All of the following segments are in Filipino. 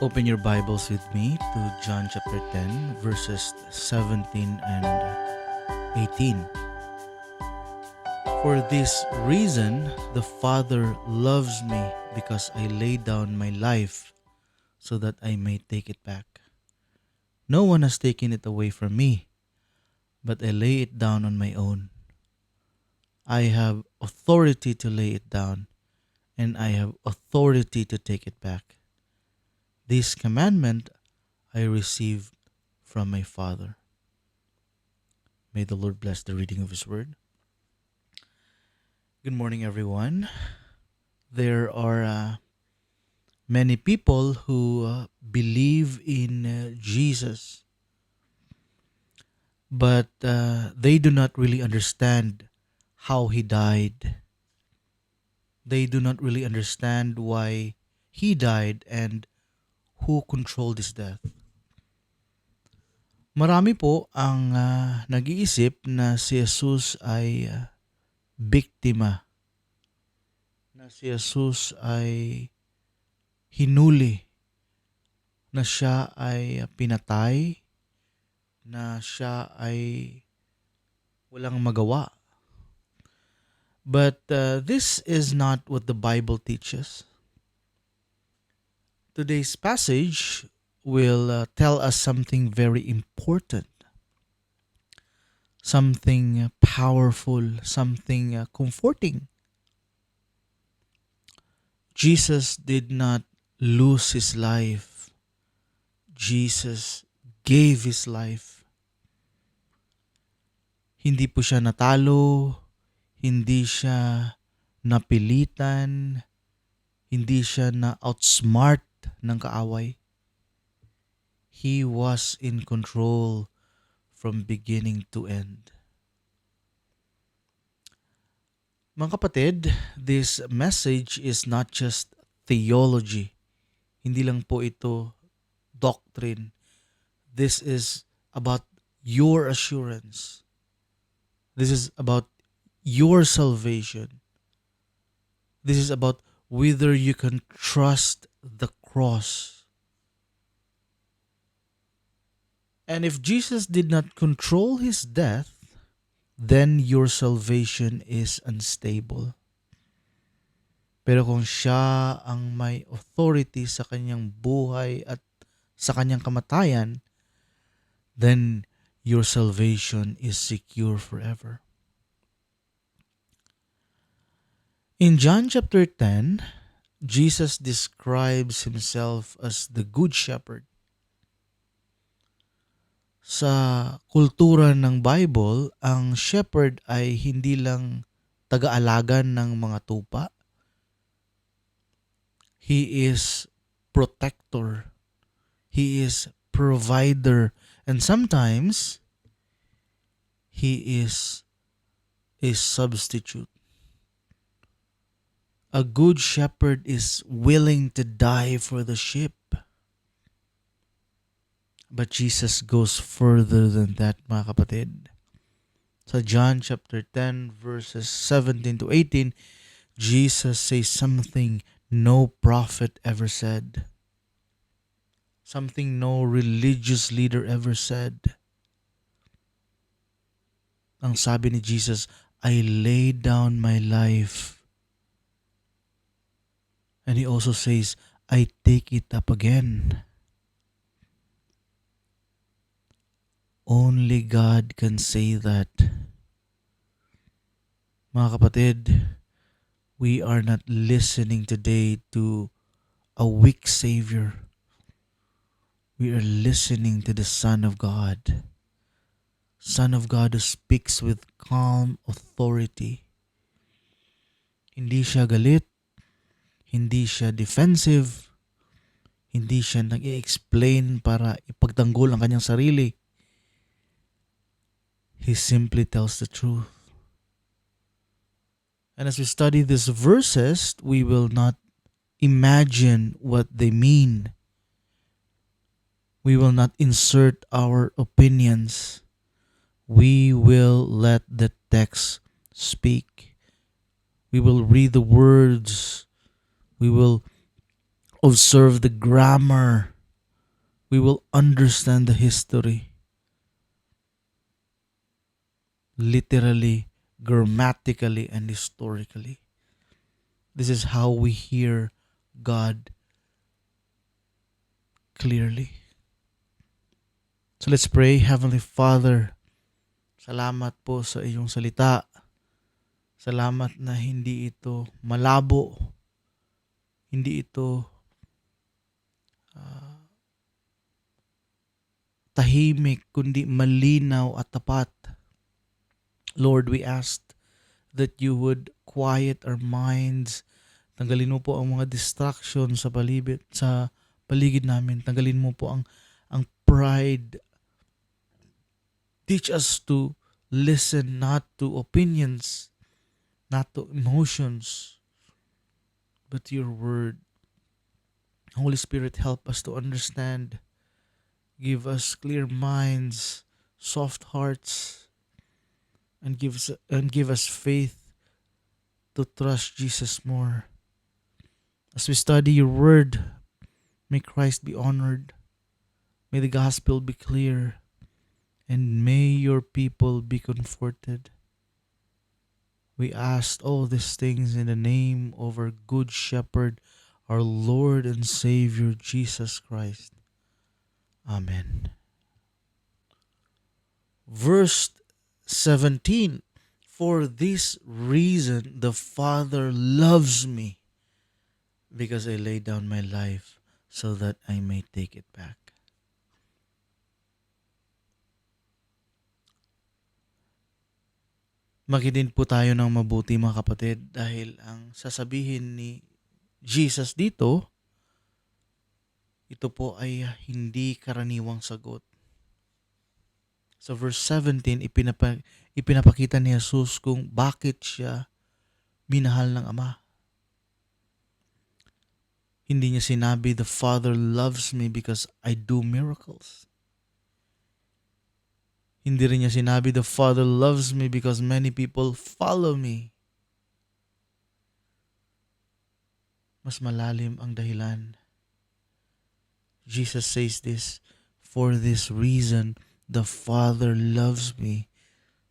Open your Bibles with me to John chapter 10, verses 17 and 18. For this reason, the Father loves me because I lay down my life so that I may take it back. No one has taken it away from me, but I lay it down on my own. I have authority to lay it down, and I have authority to take it back. This commandment I received from my Father. May the Lord bless the reading of His Word. Good morning, everyone. There are many people who believe in Jesus, but they do not really understand how He died. They do not really understand why He died and who controlled His death. Marami po ang nag-iisip na si Jesus ay biktima, na si Jesus ay hinuli, na siya ay pinatay, na siya ay walang magawa. But this is not what the Bible teaches. Today's passage will tell us something very important, something powerful, something comforting. Jesus did not lose his life. Jesus gave his life. Hindi po siya natalo, hindi siya napilitan, hindi siya na-outsmart ng kaaway. He was in control from beginning to end. Mga kapatid, this message is not just theology. Hindi lang po ito doctrine. This is about your assurance. This is about your salvation. This is about whether you can trust the cross. And if Jesus did not control his death, then your salvation is unstable. Pero kung siya ang may authority sa kanyang buhay at sa kanyang kamatayan, then your salvation is secure forever. In John chapter 10, Jesus describes himself as the Good Shepherd. Sa kultura ng Bible, ang shepherd ay hindi lang taga-alaga ng mga tupa. He is protector. He is provider. And sometimes, he is a substitute. A good shepherd is willing to die for the sheep. But Jesus goes further than that, mga kapatid. Sa John chapter 10 verses 17 to 18, Jesus says something no prophet ever said. Something no religious leader ever said. Ang sabi ni Jesus, I lay down my life. And he also says, I take it up again. Only God can say that. Mga kapatid, we are not listening today to a weak Savior. We are listening to the Son of God. Son of God who speaks with calm authority. Hindi siya galit. Hindi siya defensive. Hindi siya nag-i-explain para ipagtanggol ang kanyang sarili. He simply tells the truth. And as we study these verses, we will not imagine what they mean. We will not insert our opinions. We will let the text speak. We will read the words. We will observe the grammar. We will understand the history. Literally, grammatically, and historically. This is how we hear God clearly. So let's pray. Heavenly Father, salamat po sa iyong salita. Salamat na hindi ito malabo. Hindi ito tahimik, kundi malinaw at tapat. Lord, we ask that you would quiet our minds. Tanggalin mo po ang mga distractions sa paligid namin. Tanggalin mo po ang pride. Teach us to listen not to opinions, not to emotions, but to your word. Holy Spirit, help us to understand. Give us clear minds, soft hearts, and give us faith to trust Jesus more. As we study your word, may Christ be honored. May the gospel be clear. And may your people be comforted. We ask all these things in the name of our good shepherd, our Lord and Savior, Jesus Christ. Amen. Verse 17. For this reason the Father loves me, because I lay down my life so that I may take it back. Makinig po tayo ng mabuti mga kapatid, dahil ang sasabihin ni Jesus dito, ito po ay hindi karaniwang sagot. Sa verse 17, ipinapakita ni Jesus kung bakit siya minahal ng Ama. Hindi niya sinabi, the Father loves me because I do miracles. Hindi rin niya sinabi, the Father loves me because many people follow me. Mas malalim ang dahilan. Jesus says this, for this reason, the Father loves me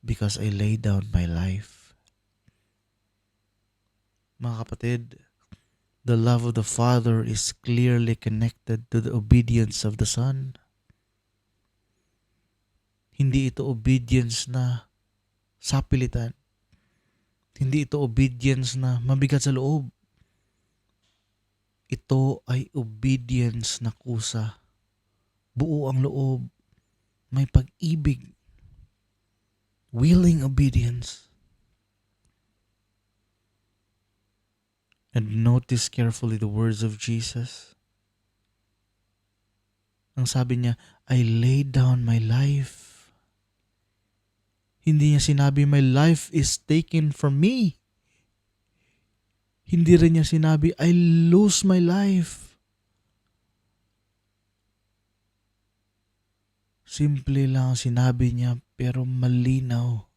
because I lay down my life. Mga kapatid, the love of the Father is clearly connected to the obedience of the Son. Hindi ito obedience na sapilitan. Hindi ito obedience na mabigat sa loob. Ito ay obedience na kusa. Buo ang loob. May pag-ibig. Willing obedience. And notice carefully the words of Jesus. Ang sabi niya, I lay down my life. Hindi niya sinabi, my life is taken from me. Hindi rin niya sinabi, I lose my life. Simple lang sinabi niya, pero malinaw.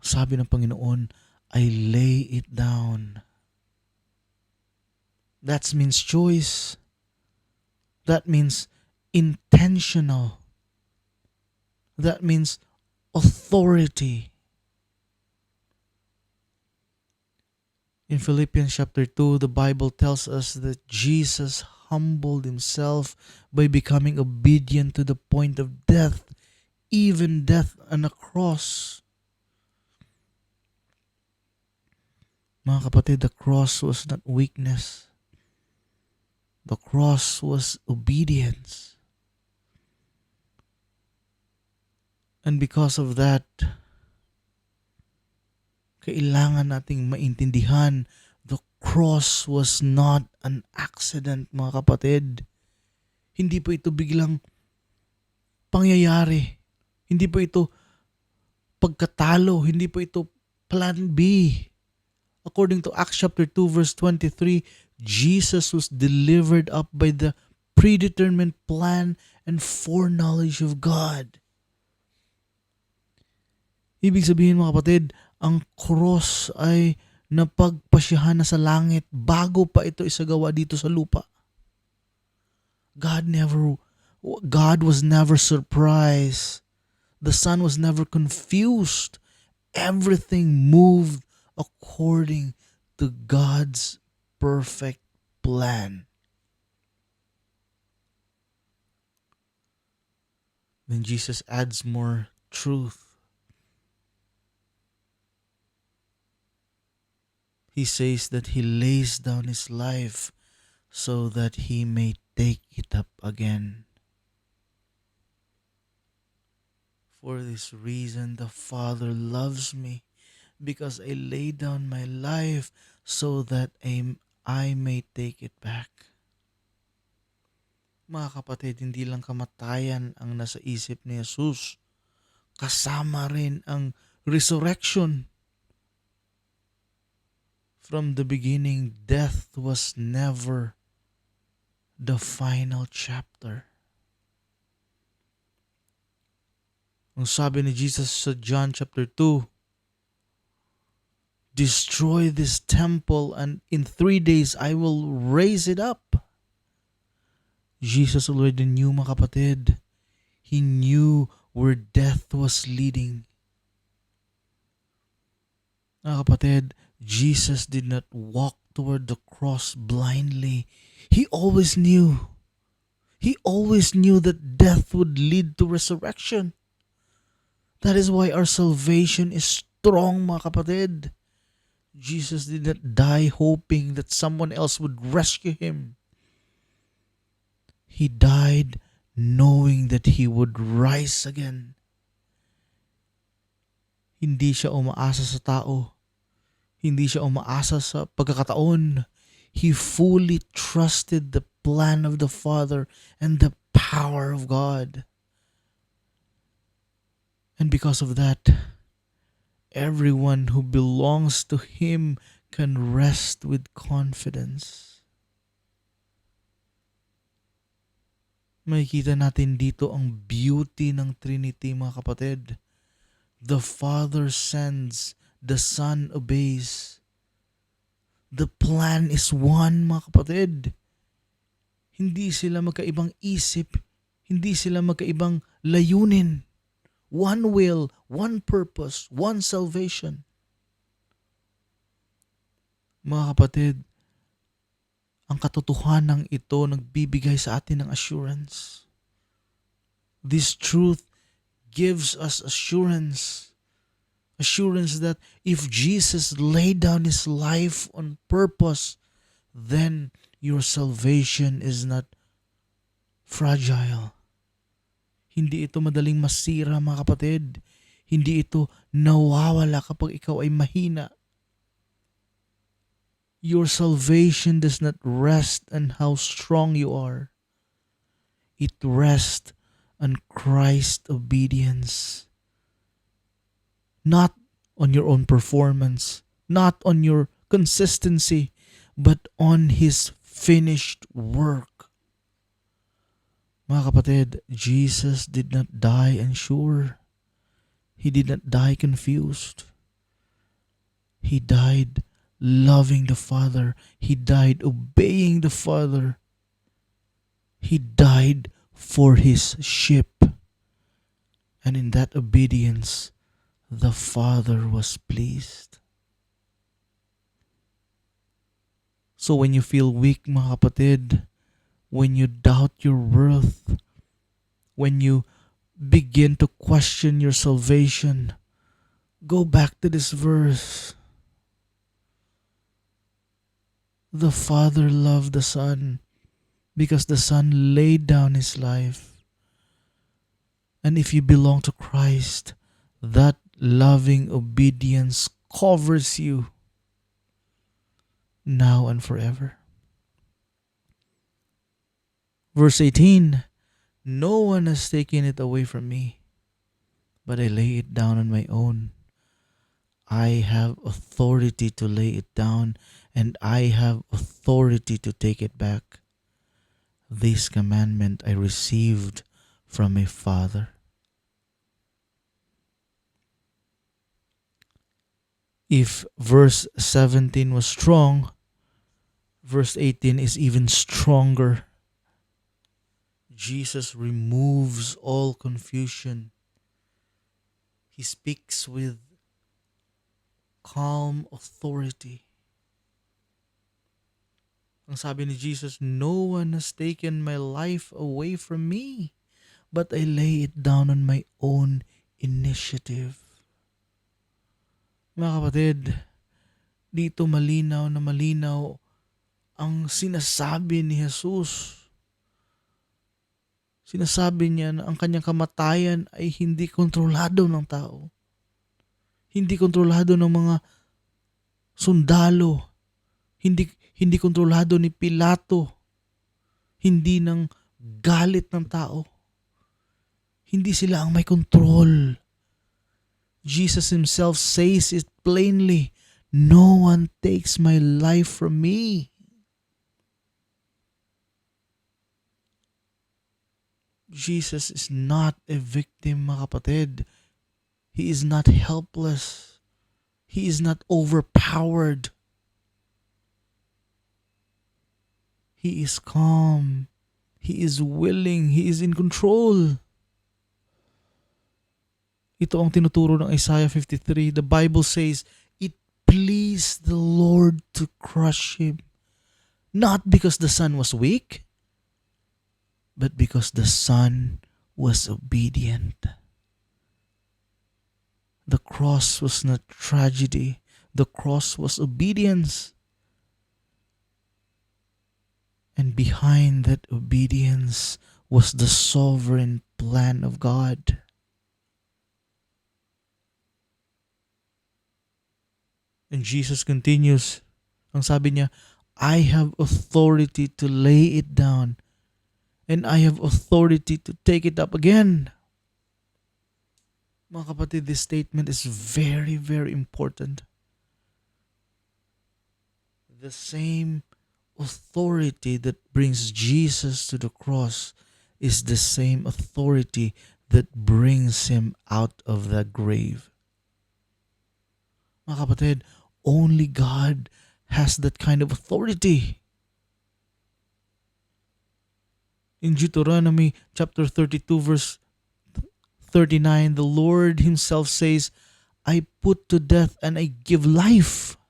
Sabi ng Panginoon, I lay it down. That means choice. That means intentional. That means authority. In Philippians chapter 2, the Bible tells us that Jesus humbled himself by becoming obedient to the point of death, even death on a cross. Mga kapatid, the cross was not weakness. The cross was obedience. And because of that, kailangan nating maintindihan, the cross was not an accident, mga kapatid. Hindi po ito biglang pangyayari. Hindi po ito pagkatalo. Hindi po ito plan B. According to Acts chapter 2 verse 23, Jesus was delivered up by the predetermined plan and foreknowledge of God. Ibig sabihin mga kapatid, ang cross ay na pagpasyahan na sa langit bago pa ito isagawa dito sa lupa. God was never surprised. The Son was never confused. Everything moved according to God's perfect plan. Then Jesus adds more truth. He says that he lays down his life so that he may take it up again. For this reason, the Father loves me, because I lay down my life so that I may take it back. Mga kapatid, hindi lang kamatayan ang nasa isip ni Jesus. Kasama rin ang resurrection. From the beginning, death was never the final chapter. Ang sabi ni Jesus sa John chapter 2, destroy this temple and in 3 days I will raise it up. Jesus already knew, mga kapatid. He knew where death was leading. Mga kapatid, Jesus did not walk toward the cross blindly. He always knew. He always knew that death would lead to resurrection. That is why our salvation is strong, mga kapatid. Jesus did not die hoping that someone else would rescue him. He died knowing that he would rise again. Hindi siya umaasa sa tao. Hindi siya umaasa sa pagkakataon. He fully trusted the plan of the Father and the power of God. And because of that, everyone who belongs to Him can rest with confidence. Makikita natin dito ang beauty ng Trinity, mga kapatid. The Father sends, the Son obeys. The plan is one, mga kapatid. Hindi sila magkaibang isip, hindi sila magkaibang layunin. One will, one purpose, one salvation. Mga kapatid, ang katotohanan ito nagbibigay sa atin ng assurance. This truth gives us assurance. Assurance that if Jesus laid down His life on purpose, then your salvation is not fragile. Hindi ito madaling masira, mga kapatid. Hindi ito nawawala kapag ikaw ay mahina. Your salvation does not rest on how strong you are. It rests on Christ's obedience. Not on your own performance, not on your consistency, but on His finished work. Mga kapatid, Jesus did not die unsure. He did not die confused. He died loving the Father. He died obeying the Father. He died for His sheep. And in that obedience, the Father was pleased. So when you feel weak, mga kapatid, when you doubt your worth, when you begin to question your salvation, go back to this verse. The Father loved the Son because the Son laid down His life. And if you belong to Christ, that loving obedience covers you now and forever. Verse 18, no one has taken it away from me, but I lay it down on my own. I have authority to lay it down, and I have authority to take it back. This commandment I received from my Father. If verse 17 was strong, verse 18 is even stronger. Jesus removes all confusion. He speaks with calm authority. Ang sabi ni Jesus, "No one has taken my life away from me, but I lay it down on my own initiative." Mga kapatid, dito malinaw na malinaw ang sinasabi ni Jesus. Sinasabi niya na ang kanyang kamatayan ay hindi kontrolado ng tao. Hindi kontrolado ng mga sundalo. Hindi kontrolado ni Pilato. Hindi ng galit ng tao. Hindi sila ang may control. Jesus himself says it plainly, "No one takes my life from me." Jesus is not a victim, mga kapatid. He is not helpless. He is not overpowered. He is calm. He is willing. He is in control. Ito ang tinuturo ng Isaiah 53. The Bible says, "It pleased the Lord to crush him, not because the Son was weak, but because the Son was obedient." The cross was not tragedy. The cross was obedience. And behind that obedience was the sovereign plan of God. And Jesus continues. Ang sabi niya, "I have authority to lay it down, and I have authority to take it up again." Mga kapatid, this statement is very, very important. The same authority that brings Jesus to the cross is the same authority that brings him out of the grave. Mga kapatid, only God has that kind of authority. In Deuteronomy chapter 32 verse 39, the Lord himself says, "I put to death and I give life."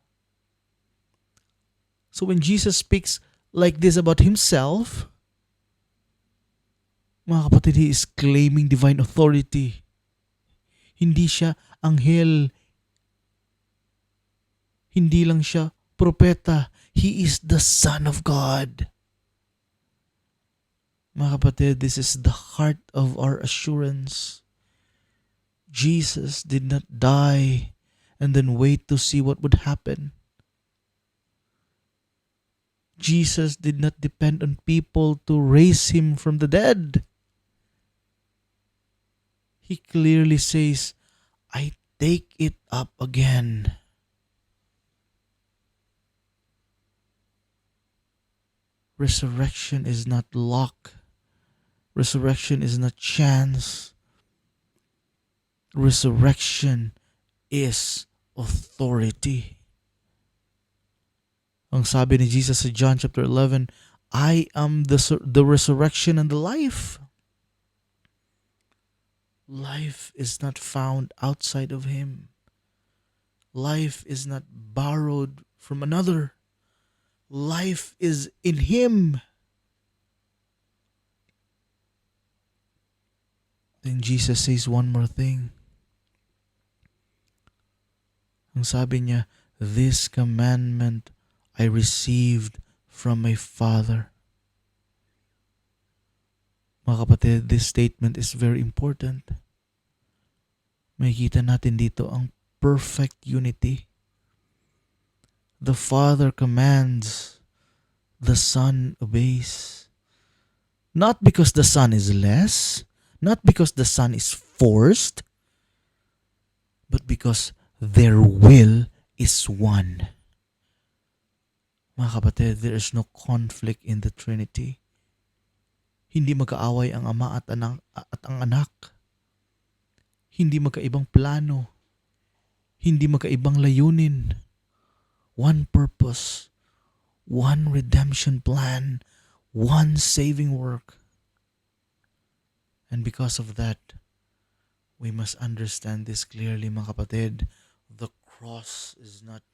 So when Jesus speaks like this about himself, mga kapatid, he is claiming divine authority. Hindi siya anghel. Hindi lang siya propeta. He is the Son of God. Mga kapatid, this is the heart of our assurance. Jesus did not die and then wait to see what would happen. Jesus did not depend on people to raise him from the dead. He clearly says, "I take it up again." Resurrection is not luck. Resurrection is not chance. Resurrection is authority. Ang sabi ni Jesus sa John chapter 11, "I am the resurrection and the life." Life is not found outside of him. Life is not borrowed from another. Life is in him. Then Jesus says one more thing. Ang sabi niya, "This commandment I received from my Father." Mga kapatid, this statement is very important. Makikita natin dito ang perfect unity. The Father commands, the Son obeys. Not because the Son is less, not because the Son is forced, but because their will is one. Mga kapatid, there is no conflict in the Trinity. Hindi magkaaway ang Ama at ang Anak. Hindi magkaibang plano. Hindi magkaibang layunin. One purpose, one redemption plan, one saving work. And because of that, we must understand this clearly, mga kapatid. The cross is not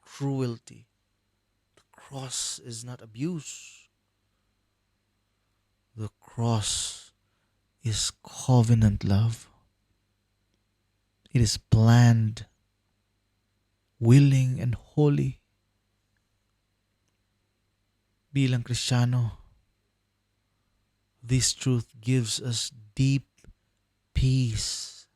cruelty. The cross is not abuse. The cross is covenant love. It is planned, willing, and holy. Bilang Kristiyano, this truth gives us deep peace.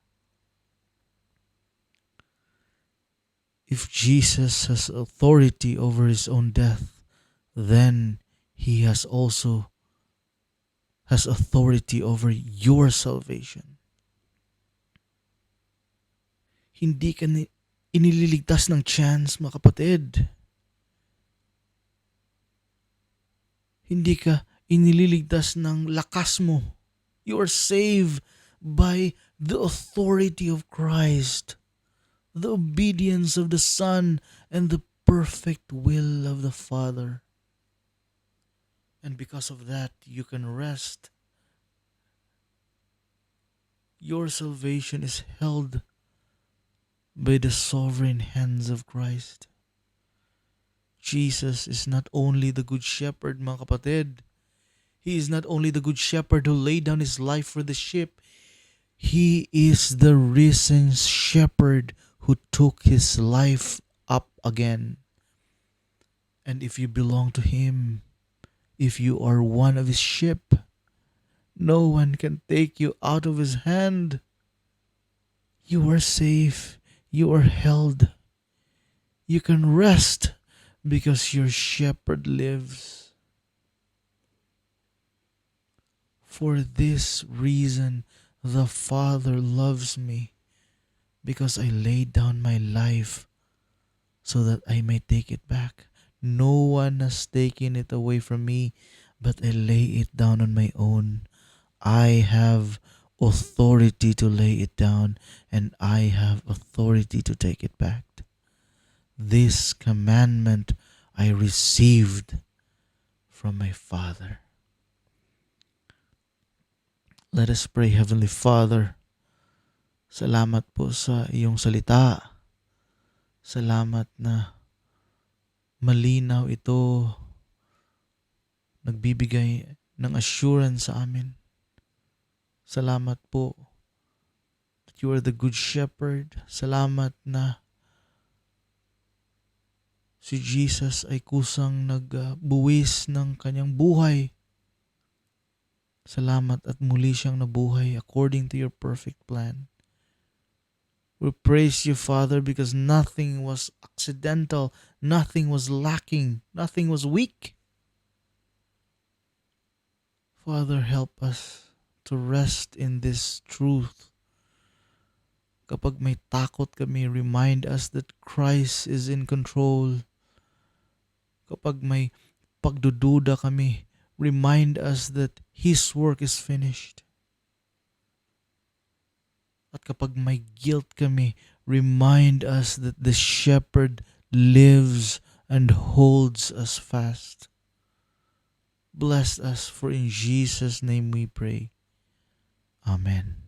If Jesus has authority over his own death, then he also has authority over your salvation. Hindi ka inililigtas ng chance, mga kapatid. Hindi ka inililigtas ng lakas mo. You are saved by the authority of Christ, the obedience of the Son, and the perfect will of the Father. And because of that, you can rest. Your salvation is held by the sovereign hands of Christ. Jesus is not only the good shepherd, mga kapatid. He is not only the good shepherd who laid down his life for the sheep. He is the risen shepherd who took his life up again. And if you belong to him, if you are one of his sheep, no one can take you out of his hand. You are safe. You are held. You can rest because your shepherd lives. For this reason, the Father loves me, because I laid down my life so that I may take it back. No one has taken it away from me, but I lay it down on my own. I have authority to lay it down, and I have authority to take it back. This commandment I received from my Father. Let us pray. Heavenly Father, salamat po sa iyong salita. Salamat na malinaw ito, nagbibigay ng assurance sa amin. Salamat po that you are the good shepherd. Salamat na si Jesus ay kusang nagbuwis ng kanyang buhay. Salamat at muli siyang nabuhay according to your perfect plan. We praise you, Father, because nothing was accidental, nothing was lacking, nothing was weak. Father, help us to rest in this truth. Kapag may takot kami, remind us that Christ is in control. Kapag may pagdududa kami, remind us that His work is finished. At kapag may guilt kami, remind us that the shepherd lives and holds us fast. Bless us, for in Jesus' name we pray. Amen.